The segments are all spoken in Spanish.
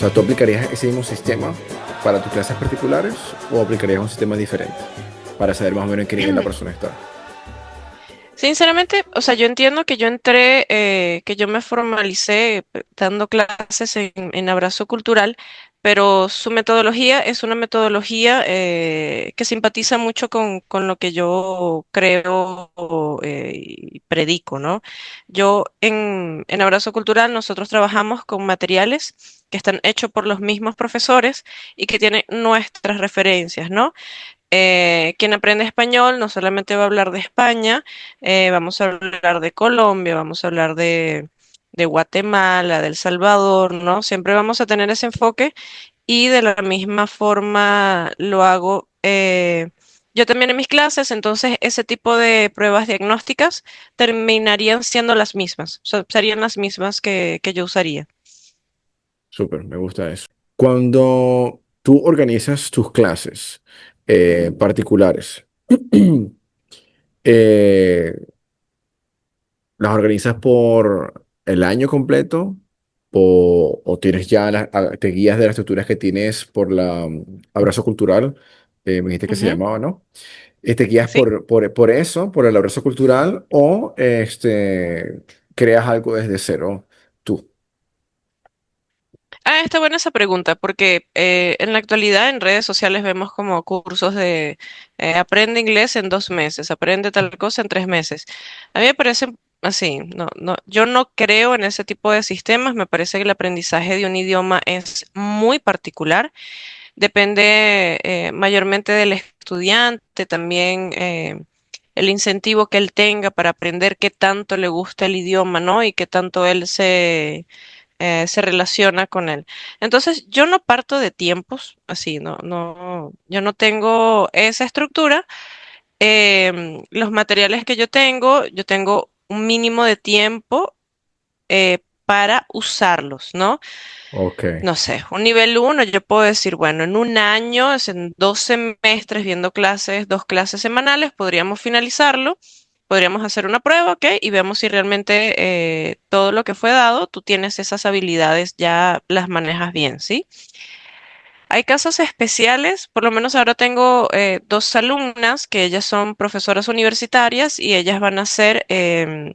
sea, ¿tú aplicarías ese mismo sistema para tus clases particulares o aplicarías un sistema diferente para saber más o menos en qué nivel la persona está? Sinceramente, o sea, yo entiendo que yo entré, que yo me formalicé dando clases en Abrazo Cultural, pero su metodología es una metodología que simpatiza mucho con lo que yo creo y predico, ¿no? Yo en Abrazo Cultural nosotros trabajamos con materiales que están hechos por los mismos profesores y que tienen nuestras referencias, ¿no? Quien aprende español no solamente va a hablar de España, vamos a hablar de Colombia, vamos a hablar de Guatemala, de El Salvador, ¿no? Siempre vamos a tener ese enfoque y de la misma forma lo hago yo también en mis clases, entonces ese tipo de pruebas diagnósticas terminarían siendo las mismas, o sea, serían las mismas que yo usaría. Súper, me gusta eso. Cuando tú organizas tus clases particulares, eh, ¿las organizas por el año completo o tienes ya te guías de las estructuras que tienes por la Abrazo Cultural? Me dijiste que se Ujú, llamaba, ¿no? ¿Te guías sí. por eso, por el Abrazo Cultural o creas algo desde cero tú? Ah, está buena esa pregunta, porque en la actualidad en redes sociales vemos como cursos de aprende inglés en 2 meses, aprende tal cosa en 3 meses. A mí me parece así, yo no creo en ese tipo de sistemas, me parece que el aprendizaje de un idioma es muy particular, depende mayormente del estudiante, también el incentivo que él tenga para aprender, qué tanto le gusta el idioma, ¿no? Y qué tanto él se relaciona con él. Entonces, yo no parto de tiempos, así, yo no tengo esa estructura. Los materiales que yo tengo un mínimo de tiempo para usarlos, ¿no? Ok, No sé, un nivel uno, yo puedo decir, bueno, en un año, es en 2 semestres viendo clases, 2 clases semanales, podríamos finalizarlo, podríamos hacer una prueba, ¿ok? Y vemos si realmente todo lo que fue dado, tú tienes esas habilidades, ya las manejas bien, ¿sí? Hay casos especiales, por lo menos ahora tengo 2 alumnas que ellas son profesoras universitarias y ellas van a ser eh,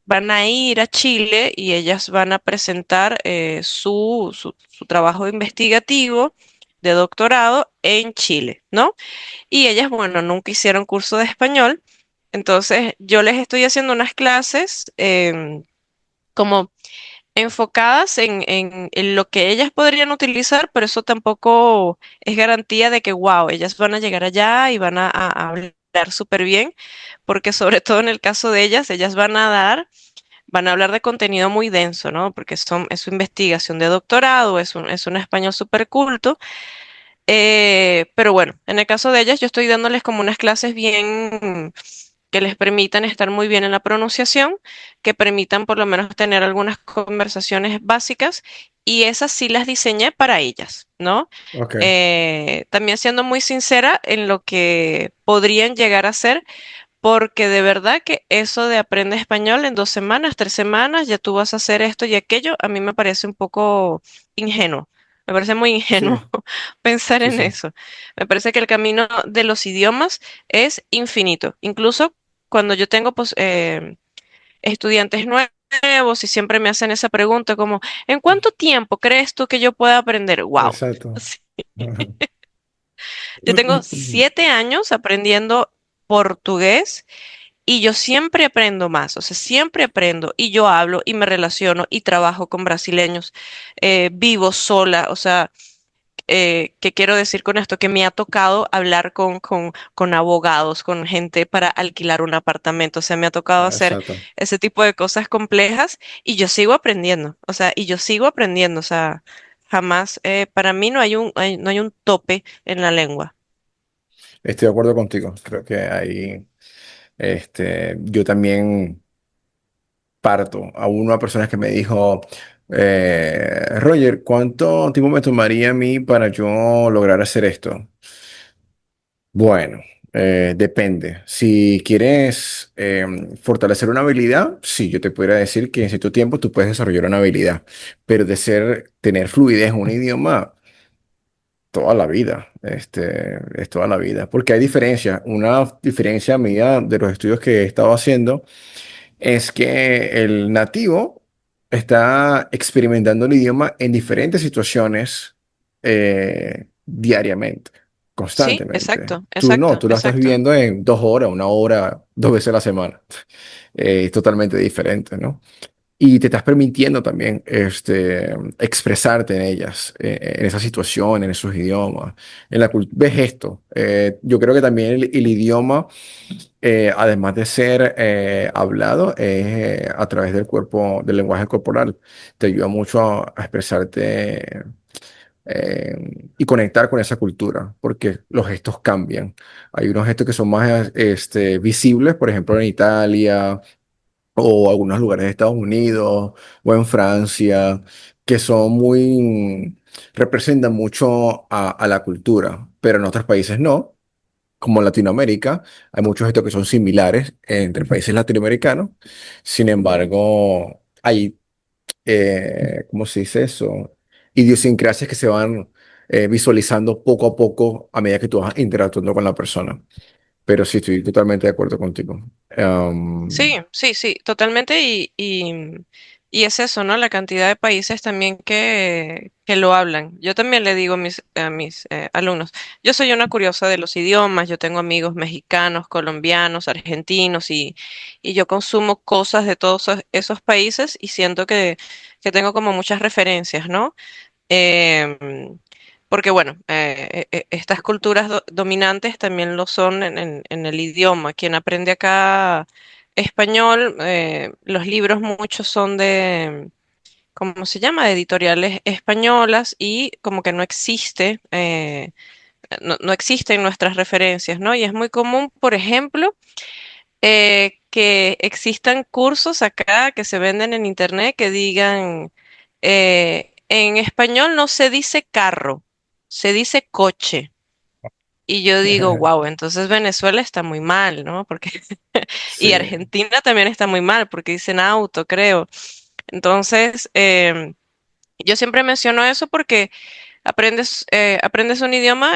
van a ir a Chile y ellas van a presentar su trabajo investigativo de doctorado en Chile, ¿no? Y ellas, bueno, nunca hicieron curso de español, entonces yo les estoy haciendo unas clases como enfocadas en lo que ellas podrían utilizar, pero eso tampoco es garantía de que, wow, ellas van a llegar allá y van a hablar súper bien, porque sobre todo en el caso de ellas van a hablar de contenido muy denso, ¿no? Porque es su investigación de doctorado, es un español súper culto. Pero bueno, en el caso de ellas, yo estoy dándoles como unas clases bien que les permitan estar muy bien en la pronunciación, que permitan por lo menos tener algunas conversaciones básicas y esas sí las diseñé para ellas, ¿no? ok. También siendo muy sincera en lo que podrían llegar a ser porque de verdad que eso de aprende español en 2 semanas, 3 semanas, ya tú vas a hacer esto y aquello, a mí me parece un poco ingenuo. Me parece muy ingenuo Sí, pensar sí, en sí. eso. Me parece que el camino de los idiomas es infinito. Incluso cuando yo tengo estudiantes nuevos y siempre me hacen esa pregunta como, ¿en cuánto tiempo crees tú que yo pueda aprender? ¡Wow! Exacto. Yo tengo 7 años aprendiendo portugués y yo siempre aprendo más, o sea, siempre aprendo y yo hablo y me relaciono y trabajo con brasileños, vivo sola, o sea, ¿qué quiero decir con esto? Que me ha tocado hablar con abogados, con gente para alquilar un apartamento, o sea, me ha tocado hacer Exacto. ese tipo de cosas complejas y yo sigo aprendiendo, o sea, y yo sigo aprendiendo, o sea, jamás, para mí no hay un tope en la lengua. Estoy de acuerdo contigo. Creo que ahí, yo también parto a una persona que me dijo, Roger, ¿cuánto tiempo me tomaría a mí para yo lograr hacer esto? Bueno. Depende. Si quieres fortalecer una habilidad, sí, yo te podría decir que en cierto tiempo tú puedes desarrollar una habilidad, pero de tener fluidez en un idioma, toda la vida, es toda la vida, porque hay diferencias. Una diferencia mía de los estudios que he estado haciendo es que el nativo está experimentando el idioma en diferentes situaciones diariamente, Sí, constantemente. exacto, Tú no, exacto, tú la estás exacto. viviendo en 2 horas, 1 hora, 2 veces a la semana. Es totalmente diferente, ¿no? Y te estás permitiendo también expresarte en ellas, en esa situación, en esos idiomas. ¿Ves esto? Yo creo que también el idioma además de ser hablado, es a través del cuerpo, del lenguaje corporal. Te ayuda mucho a expresarte y conectar con esa cultura, porque los gestos cambian. Hay unos gestos que son más visibles, por ejemplo, en Italia o algunos lugares de Estados Unidos o en Francia, que son representan mucho a la cultura, pero en otros países no, como en Latinoamérica, hay muchos gestos que son similares entre países latinoamericanos. Sin embargo, hay, ¿cómo se dice eso? Idiosincrasias que se van visualizando poco a poco a medida que tú vas interactuando con la persona. Pero sí, estoy totalmente de acuerdo contigo. Sí, sí, sí, totalmente. Y es eso, ¿no? La cantidad de países también que lo hablan. Yo también le digo a mis alumnos, yo soy una curiosa de los idiomas, yo tengo amigos mexicanos, colombianos, argentinos y yo consumo cosas de todos esos países y siento que tengo como muchas referencias, ¿no? Em, Porque bueno, estas culturas dominantes también lo son en el idioma. Quien aprende acá español, los libros muchos son de, ¿cómo se llama? De editoriales españolas y como que no existe, no existen nuestras referencias, ¿no? Y es muy común, por ejemplo, que existan cursos acá que se venden en internet que digan, en español no se dice carro, se dice coche. Y yo digo, wow, entonces Venezuela está muy mal, ¿no? Porque, y Sí, Argentina también está muy mal porque dicen auto, creo. Entonces, yo siempre menciono eso porque aprendes un idioma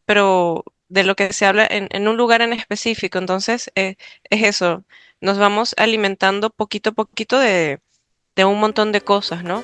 pero de lo que se habla en un lugar en específico. Entonces, es eso. Nos vamos alimentando poquito a poquito de un montón de cosas, ¿no?